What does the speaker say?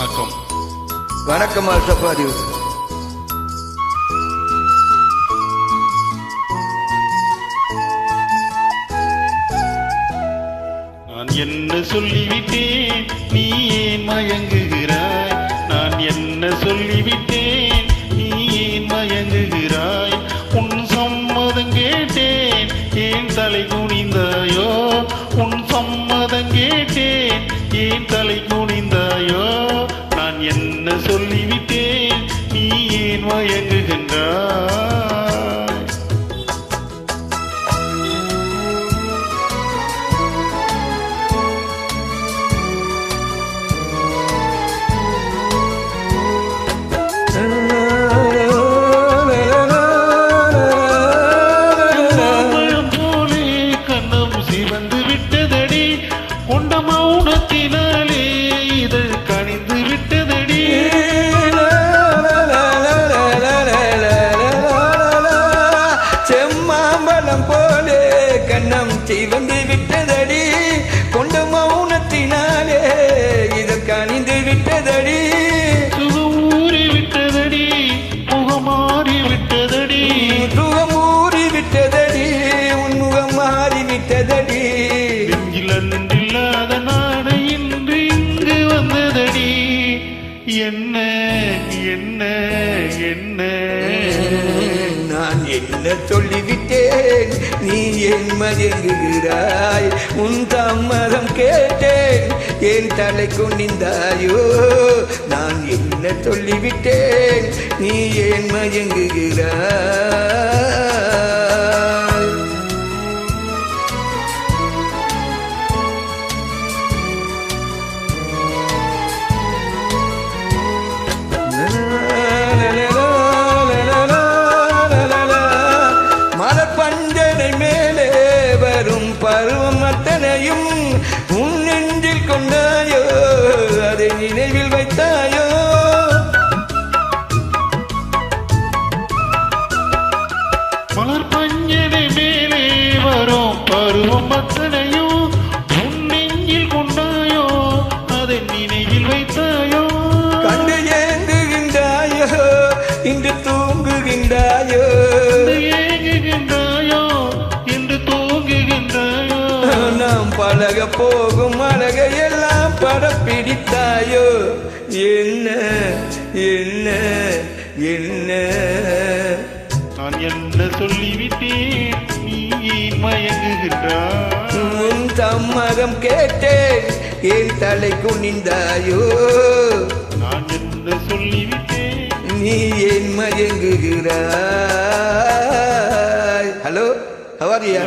வணக்கம். வணக்கம் சஃபாரி. நான் என்ன சொல்லிவிட்டேன், நீ ஏன் மயங்குகிறாய்? நான் என்ன சொல்லிவிட்டேன், நீ ஏன் மயங்குகிறாய்? உன் சம்மதம் கேட்டேன், ஏன் தலை குனிந்தாயோ? உன் சம்மதம் கேட்டேன், ஏன் தலை குனிந்தாயோ? நான் என்ன சொல்லிவிட்டேன், நீ ஏன் மயங்குகின்றாய்? கொண்ட மௌனத்தினாலே இதழ் கனிந்து விட்டதடி. செம்மாம்பலம் போலே கண்ணம் சிவந்து விட்டதடி. கொண்ட மௌனத்தினாலே இதழ் கனிந்து விட்டதடி. சுகமூறி விட்டதடி, முகமாறி விட்டதடி. சுகமூறி விட்டதடி, உன் முகம் மாறி விட்டதடி. இல்லாத நாடு இன்று இங்கு வந்ததடி. என்ன என்ன என்ன நான் என்ன சொல்லிவிட்டேன், நீ என் மயங்குகிறாய்? உன் தாமதம் கேட்டேன், என் தலை குனிந்தாயோ? நான் என்ன சொல்லிவிட்டேன், நீ ஏன் மயங்குகிறாய்? மலர்பஞ்சனை மேலே வரும் பருவம் அத்தனையும் உன் நெஞ்சில் கொண்டாயோ? அதை நினைவில் வைத்தாயோ? மலர்பஞ்சனை மேலே வரும் பருவம் அத்தனையும் உன் நெஞ்சில் கொண்டாயோ? அதை நினைவில் வைத்தாயோ? கண்டு ஏங்குகின்றாயோ, இன்று தூங்குகின்றாயோ? ஏங்குகின்றாயோ, இன்று தூங்குகின்றாயோ? நாம் பழக போகும் அழகையெல்லாம் படம் பிடித்தாயோ? என்ன என்ன என்ன நான் என்ன சொல்லிவிட்டேன், நீ மயங்குகின்றாய்? உன் சம்மதம் கேட்டேன், என் தலை குனிந்தாயோ? நான் என்ன சொல்லிவிட்டேன், நீ ஏன் மயங்குகிறாய்? Hello, how are you?